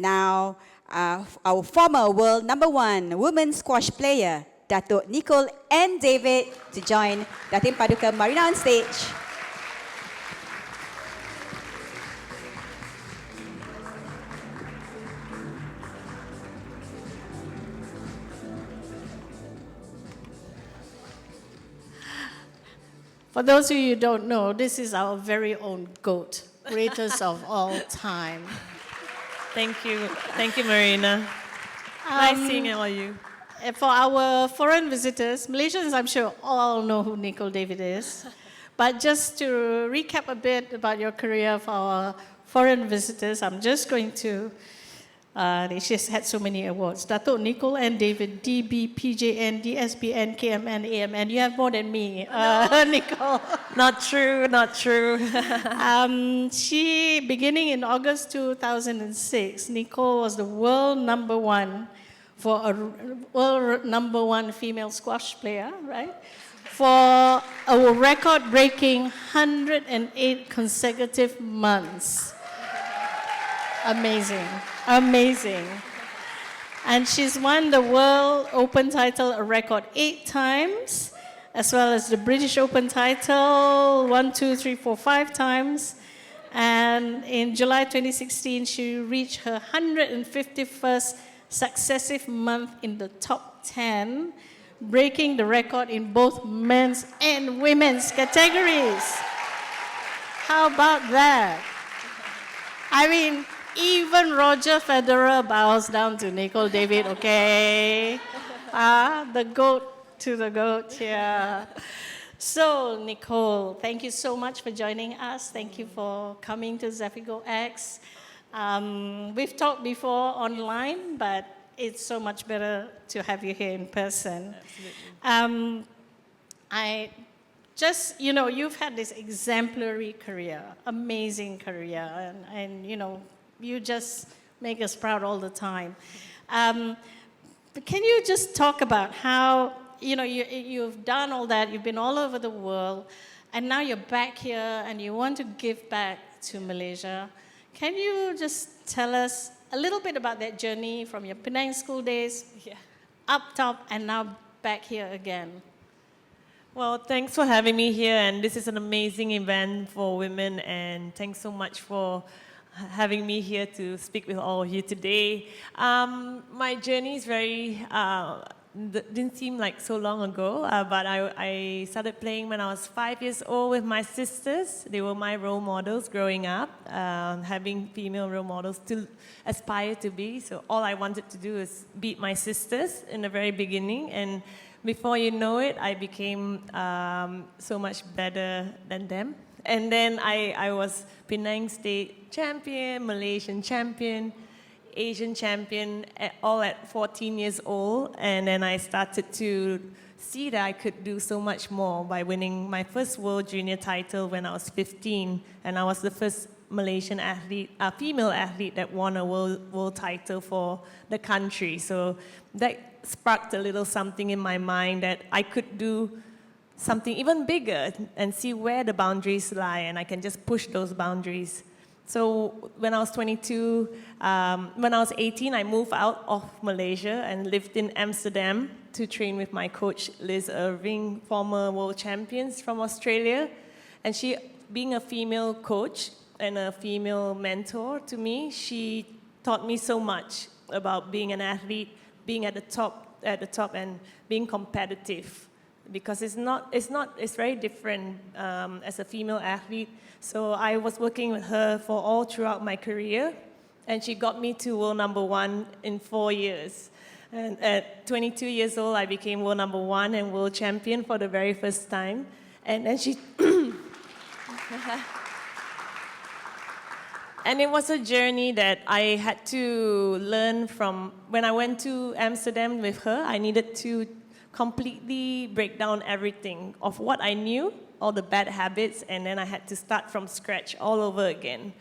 now our former world #1 women's squash player, Datuk Nicol and David, to join Datin Paduka Marina on stage. For those of you who don't know, this is our very own GOAT, greatest of all time. Thank you. Thank you, Marina. Nice seeing all of you. For our foreign visitors, Malaysians, I'm sure, all know who Nicol David is. But just to recap a bit about your career for our foreign visitors, I'm just going to, she's had so many awards. Datuk Nicol and David, DB, PJN, DSBN, KMN, AMN. You have more than me, Nicol. Not true, not true. She, beginning in August 2006, Nicol was the world #1 for a world #1 female squash player, right? For a record-breaking 108 consecutive months. Amazing, amazing. And she's won the World Open title a record 8 times, as well as the British Open title 1, 2, 3, 4, 5 times. And in July 2016, she reached her 151st successive month in the top 10, breaking the record in both men's and women's categories. How about that? I mean, even Roger Federer bows down to Nicol David, okay? The GOAT to the GOAT, yeah. So, Nicol, thank you so much for joining us. Thank you for coming to ZafigoX. We've talked before online, but it's so much better to have you here in person. Absolutely. You've had this exemplary career, amazing career, and you just make us proud all the time. But can you just talk about how, you've done all that, you've been all over the world, and now you're back here and you want to give back to Malaysia. Can you just tell us a little bit about that journey from your Penang school days, up top, and now back here again? Well, thanks for having me here, and this is an amazing event for women, and thanks so much for having me here to speak with all of you today. My journey is didn't seem like so long ago, but I started playing when I was 5 years old with my sisters. They were my role models growing up, having female role models to aspire to be. So all I wanted to do is beat my sisters in the very beginning, and before you know it, I became so much better than them. And then I was Penang State champion, Malaysian champion, Asian champion, all at 14 years old. And then I started to see that I could do so much more by winning my first World Junior title when I was 15. And I was the first Malaysian athlete, female athlete that won a world title for the country. So that sparked a little something in my mind that I could do something even bigger and see where the boundaries lie, and I can just push those boundaries. So when I was 22, when I was 18, I moved out of Malaysia and lived in Amsterdam to train with my coach, Liz Irving, former world champions from Australia. And she, being a female coach and a female mentor to me, she taught me so much about being an athlete, being at the top and being competitive. Because it's very different as a female athlete. So I was working with her for all throughout my career, and she got me to world #1 in 4 years. And at 22 years old, I became world #1 and world champion for the very first time. And then she, and it was a journey that I had to learn from. When I went to Amsterdam with her, I needed to completely break down everything of what I knew, all the bad habits, and then I had to start from scratch all over again.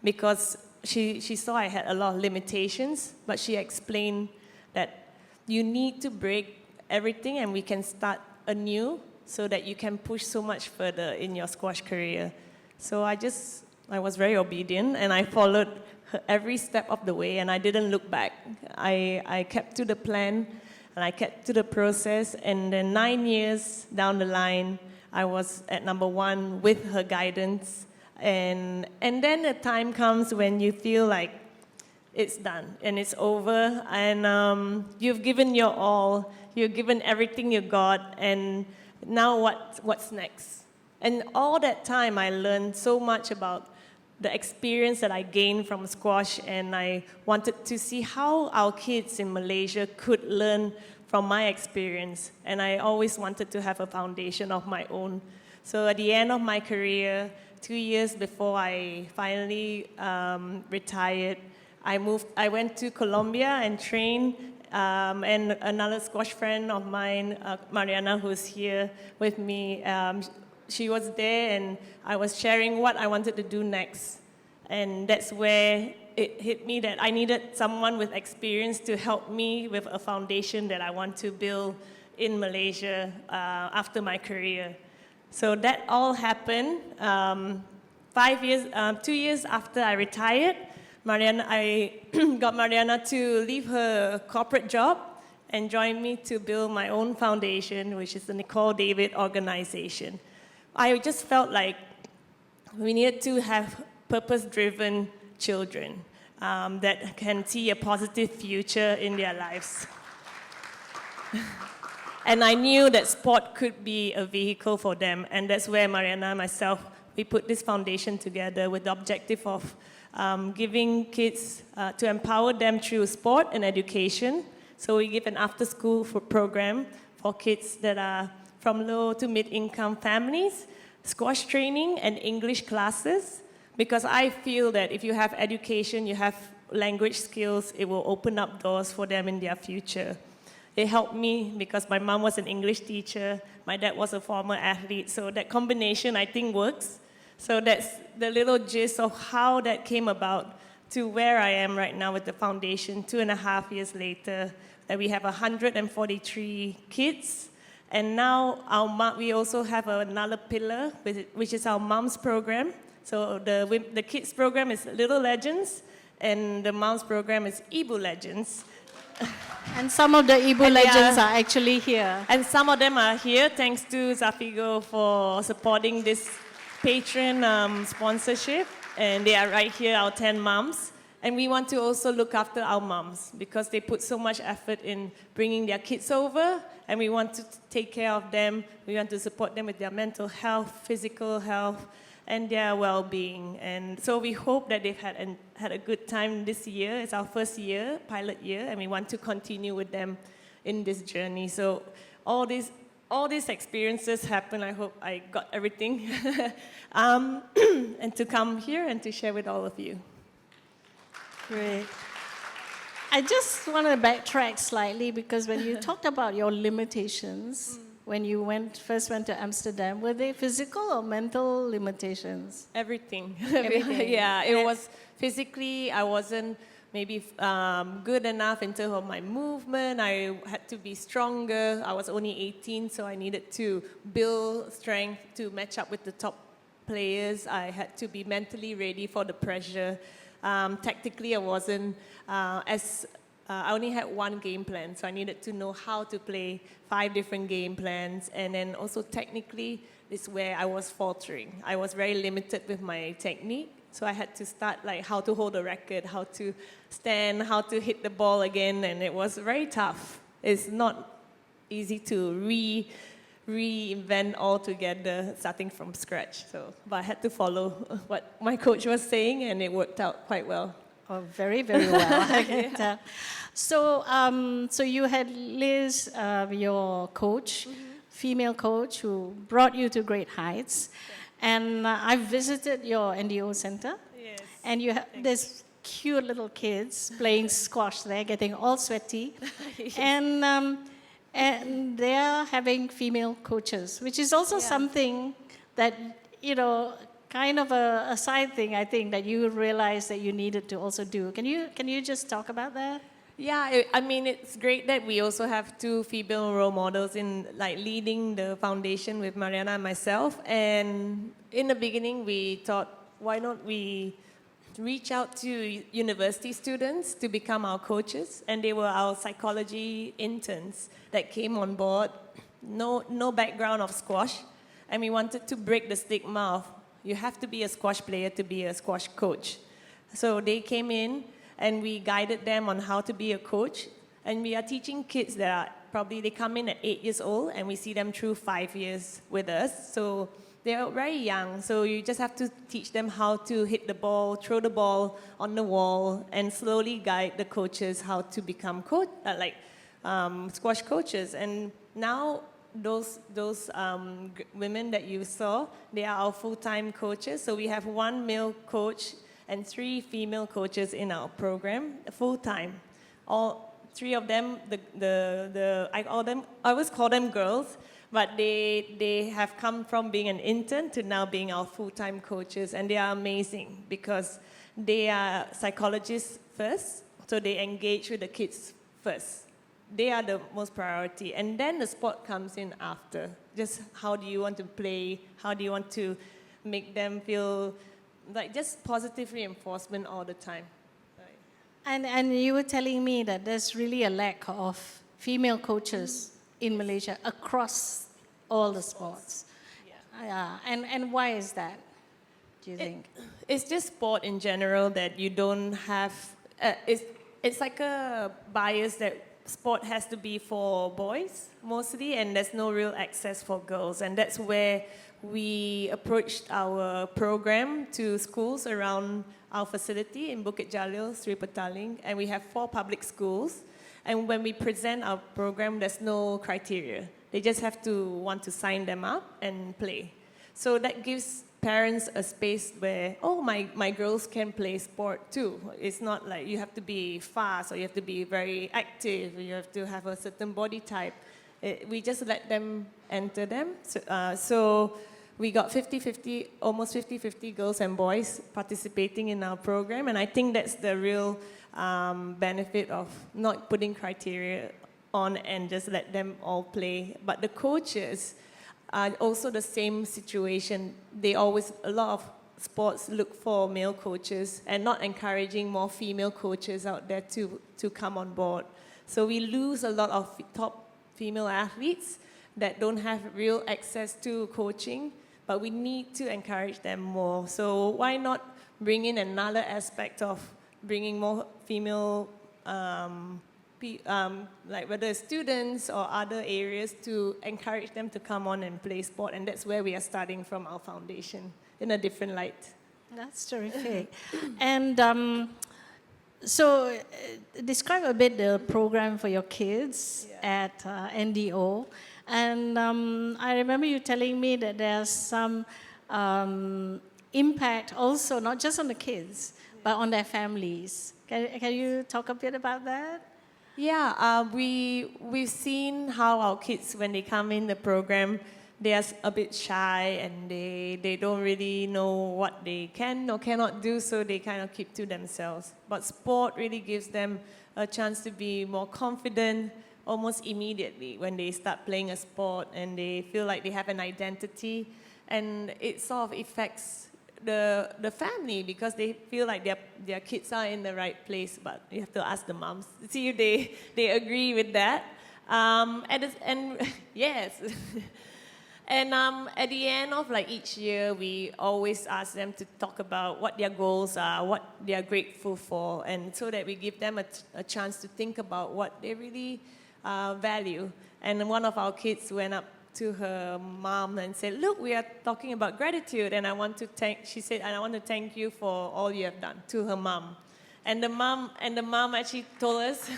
Because she saw I had a lot of limitations, but she explained that you need to break everything and we can start anew so that you can push so much further in your squash career. So I was very obedient and I followed every step of the way, and I didn't look back. I kept to the plan, and I kept to the process, and then 9 years down the line, I was at number 1 with her guidance, and then a time comes when you feel like it's done and it's over, and you've given your all, you've given everything you got, and now what's next? And all that time, I learned so much about the experience that I gained from squash, and I wanted to see how our kids in Malaysia could learn from my experience. And I always wanted to have a foundation of my own. So at the end of my career, 2 years before I finally retired, I went to Colombia and trained, and another squash friend of mine, Mariana, who's here with me, she was there, and I was sharing what I wanted to do next. And that's where it hit me that I needed someone with experience to help me with a foundation that I want to build in Malaysia after my career. So that all happened 2 years after I retired. I got Mariana to leave her corporate job and join me to build my own foundation, which is the Nicol David organization. I just felt like we needed to have purpose-driven children that can see a positive future in their lives. And I knew that sport could be a vehicle for them, and that's where Mariana and myself, we put this foundation together with the objective of giving kids, to empower them through sport and education. So we give an after-school program for kids that are from low to mid-income families, squash training and English classes, because I feel that if you have education, you have language skills, it will open up doors for them in their future. It helped me because my mom was an English teacher, my dad was a former athlete, so that combination I think works. So that's the little gist of how that came about to where I am right now with the foundation 2.5 years later, that we have 143 kids. And now we also have another pillar, which is our moms program. So the kids program is Little Legends, and the moms program is Ibu Legends. And some of the Ibu legends are actually here. And some of them are here, thanks to Zafigo for supporting this patron sponsorship. And they are right here, our 10 moms. And we want to also look after our moms because they put so much effort in bringing their kids over, and we want to take care of them. We want to support them with their mental health, physical health, and their well-being. And so we hope that they've had a good time this year. It's our first year, pilot year, and we want to continue with them in this journey. So all these experiences happen. I hope I got everything. And to come here and to share with all of you. Great. I just want to backtrack slightly because when you talked about your limitations, when you first went to Amsterdam, were they physical or mental limitations? Everything. Everything. Yeah, it was physically, I wasn't maybe good enough in terms of my movement. I had to be stronger. I was only 18, so I needed to build strength to match up with the top players. I had to be mentally ready for the pressure. Tactically, I wasn't I only had one game plan, so I needed to know how to play 5 different game plans. And then also technically, is where I was faltering. I was very limited with my technique, so I had to start like how to hold a racket, how to stand, how to hit the ball again, and it was very tough. It's not easy to reinvent altogether, starting from scratch. But I had to follow what my coach was saying, and it worked out quite well. Oh, very, very well. I can tell. So you had Liz, your coach, female coach, who brought you to great heights. And I visited your NDO center. Yes. And you have this cute little kids playing squash there, getting all sweaty. Yes. And they're having female coaches, which is also something that, kind of a side thing, I think, that you realized that you needed to also do. Can you just talk about that? Yeah, I mean, it's great that we also have 2 female role models in like leading the foundation with Mariana and myself. And in the beginning, we thought, why not we reach out to university students to become our coaches, and they were our psychology interns that came on board. No background of squash, and we wanted to break the stigma of you have to be a squash player to be a squash coach. So they came in, and we guided them on how to be a coach, and we are teaching kids that are probably, they come in at 8 years old, and we see them through 5 years with us. So they're very young, so you just have to teach them how to hit the ball, throw the ball on the wall, and slowly guide the coaches how to become squash coaches. And now those women that you saw, they are our full-time coaches. So we have 1 male coach and 3 female coaches in our program, full-time. All 3 of them, I always call them girls, but they have come from being an intern to now being our full-time coaches, and they are amazing because they are psychologists first, so they engage with the kids first. They are the most priority, and then the sport comes in after. Just how do you want to play? How do you want to make them feel like just positive reinforcement all the time? And you were telling me that there's really a lack of female coaches in Malaysia across all the sports. Yeah. And why is that, do you think? It's just sport in general that you don't have, it's like a bias that sport has to be for boys mostly, and there's no real access for girls. And that's where we approached our program to schools around our facility in Bukit Jalil, Sri Petaling, and we have 4 public schools. And when we present our program, there's no criteria. They just have to want to sign them up and play. So that gives parents a space where, my girls can play sport too. It's not like you have to be fast or you have to be very active, or you have to have a certain body type. We just let them enter them. So we got 50-50, almost 50-50 girls and boys participating in our program, and I think that's the real benefit of not putting criteria on and just let them all play. But the coaches are also the same situation. A lot of sports look for male coaches and not encouraging more female coaches out there to come on board. So we lose a lot of top female athletes that don't have real access to coaching, but we need to encourage them more. So why not bring in another aspect of bringing more female, like whether students or other areas, to encourage them to come on and play sport. And that's where we are starting from our foundation, in a different light. That's terrific. And so describe a bit the program for your kids at NDO. And I remember you telling me that there's some impact also, not just on the kids, but on their families. Can you talk a bit about that? Yeah, we've seen how our kids, when they come in the program, they are a bit shy and they don't really know what they can or cannot do, so they kind of keep to themselves. But sport really gives them a chance to be more confident almost immediately when they start playing a sport, and they feel like they have an identity, and it sort of affects the family because they feel like their kids are in the right place. But you have to ask the moms to see if they agree with that. And yes. And at the end of each year, we always ask them to talk about what their goals are, what they are grateful for, and so that we give them a chance to think about what they really value. And one of our kids went up to her mom and said, "Look, we are talking about gratitude, and she said, and I want to thank you for all you have done," to her mom. And the mom actually told us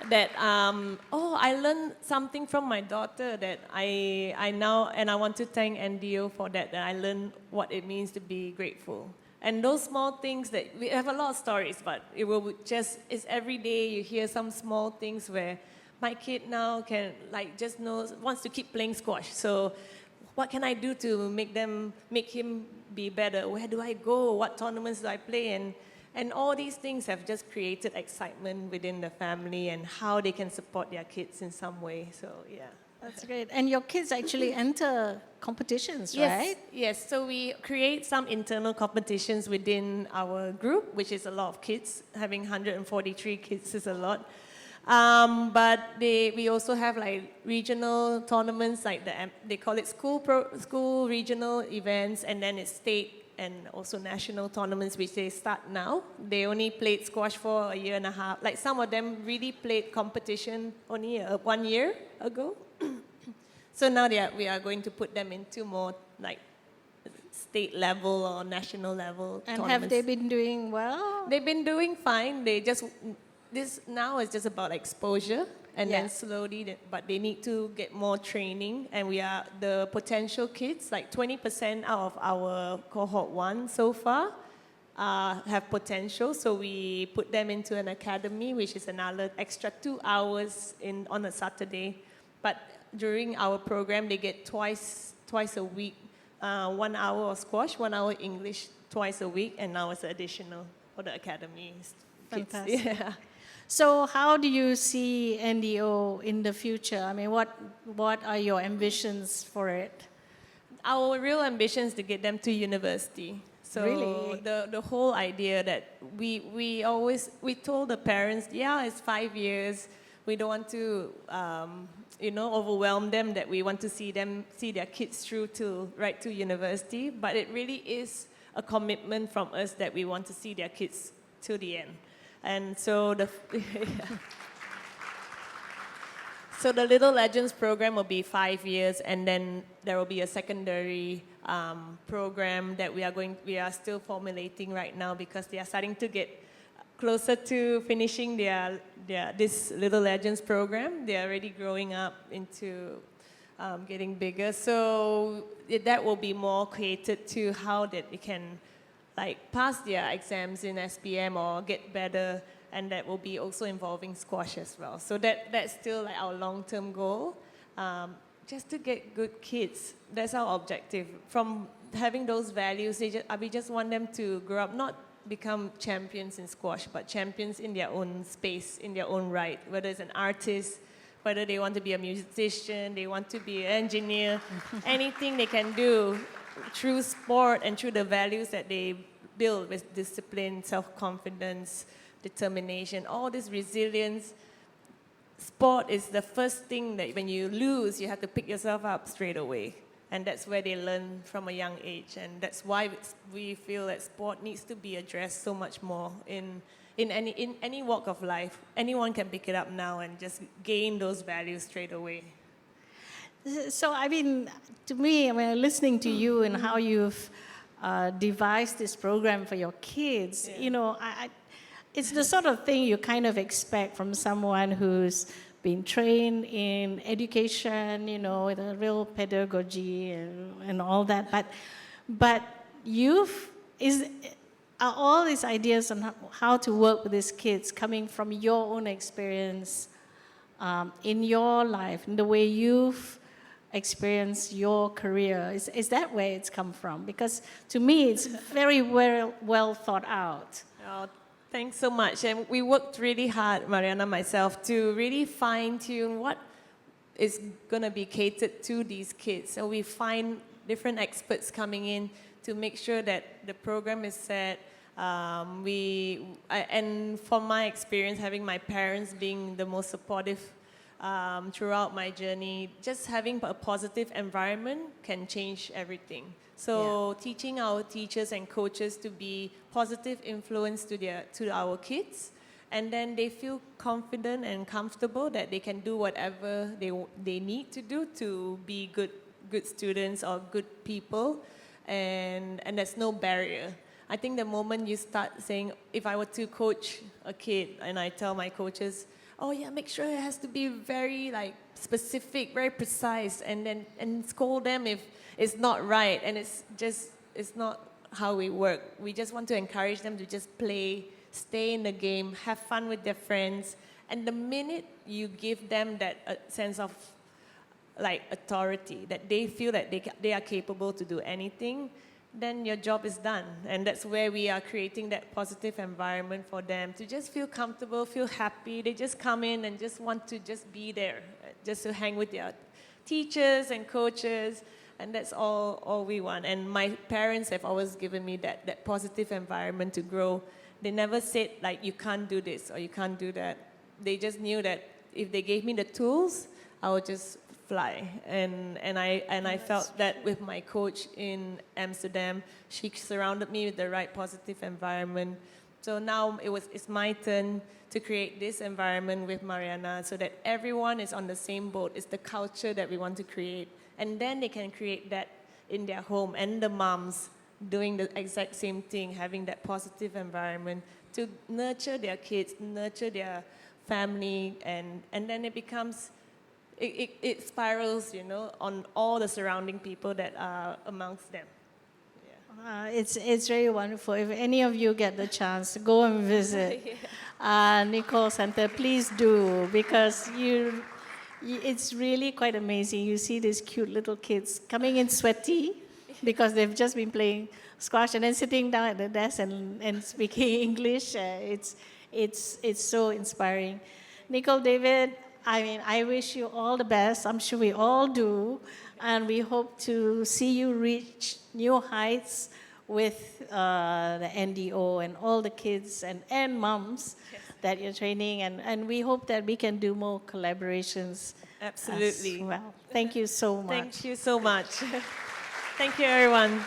that, I learned something from my daughter that I now, and I want to thank NDO for that I learned what it means to be grateful. And those small things that, we have a lot of stories, but it's every day you hear some small things where my kid now can wants to keep playing squash. So what can I do to make him be better? Where do I go? What tournaments do I play? And all these things have just created excitement within the family and how they can support their kids in some way. So yeah. That's great. And your kids actually enter competitions, right? Yes. So we create some internal competitions within our group, which is a lot of kids. Having 143 kids is a lot. But we also have like regional tournaments, like they call it school regional events, and then it's state and also national tournaments, which they start now. They only played squash for a year and a half. Like some of them really played competition only 1 year ago. So now we are going to put them into more like state level or national level And tournaments. have they been doing well? They've been doing fine. This now is just about exposure, and then slowly, but they need to get more training. And we are the potential kids, like 20% out of our cohort 1 so far have potential. So we put them into an academy, which is another extra 2 hours on a Saturday. But during our program, they get twice a week, 1 hour of squash, 1 hour English twice a week, and now it's additional for the academy kids. Fantastic. Yeah. So how do you see NDO in the future? I mean, what are your ambitions for it? Our real ambition is to get them to university. So Really? the whole idea that we told the parents, it's 5 years. We don't want to overwhelm them, that we want to see their kids through right to university. But it really is a commitment from us that we want to see their kids to the end. And so the Little Legends program will be 5 years, and then there will be a secondary program that we are still formulating right now, because they are starting to get closer to finishing this Little Legends program. They are already growing up into getting bigger. So that will be more catered to how that they can pass their exams in SPM or get better, and that will be also involving squash as well. So that's still our long-term goal, just to get good kids. That's our objective. From having those values, we just want them to grow up, not become champions in squash, but champions in their own space, in their own right, whether it's an artist, whether they want to be a musician, they want to be an engineer, anything they can do through sport and through the values that they build with discipline, self-confidence, determination, all this resilience. Sport is the first thing that when you lose, you have to pick yourself up straight away. And that's where they learn from a young age. And that's why we feel that sport needs to be addressed so much more in any walk of life. Anyone can pick it up now and just gain those values straight away. So, I mean, to me, listening to you and how you've devised this program for your kids, it's the sort of thing you kind of expect from someone who's been trained in education, with a real pedagogy and all that. But are all these ideas on how to work with these kids coming from your own experience in your life, in the way you've experienced your career? Is that where it's come from? Because to me, it's very well thought out. Oh, thanks so much. And we worked really hard, Mariana and myself, to really fine-tune what is going to be catered to these kids. So we find different experts coming in to make sure that the program is set. And from my experience, having my parents being the most supportive throughout my journey, just having a positive environment can change everything. So teaching our teachers and coaches to be positive influence to our kids, and then they feel confident and comfortable that they can do whatever they need to do to be good students or good people, and there's no barrier. I think the moment you start saying, if I were to coach a kid and I tell my coaches, make sure it has to be very specific, very precise, and scold them if it's not right, and it's not how we work. We just want to encourage them to just play, stay in the game, have fun with their friends, and the minute you give them that sense of authority, that they feel that they are capable to do anything, then your job is done. And that's where we are creating that positive environment for them to just feel comfortable, feel happy. They just come in and just want to just be there, just to hang with their teachers and coaches, and that's all we want. And my parents have always given me that positive environment to grow. They never said, like, you can't do this or you can't do that. They just knew that if they gave me the tools, I would just fly. And I felt that with my coach in Amsterdam. She surrounded me with the right positive environment. So now it's my turn to create this environment with Mariana so that everyone is on the same boat. It's the culture that we want to create. And then they can create that in their home, and the moms doing the exact same thing, having that positive environment to nurture their kids, nurture their family, and then it becomes, it spirals, you know, on all the surrounding people that are amongst them. It's very wonderful. If any of you get the chance to go and visit Nicol Center, please do, because it's really quite amazing. You see these cute little kids coming in sweaty because they've just been playing squash and then sitting down at the desk and speaking English. It's so inspiring. Nicol David, I wish you all the best. I'm sure we all do. And we hope to see you reach new heights with the NDO and all the kids and moms that you're training. And we hope that we can do more collaborations. Absolutely. As well. Thank you so much. Thank you so much. Thank you, everyone.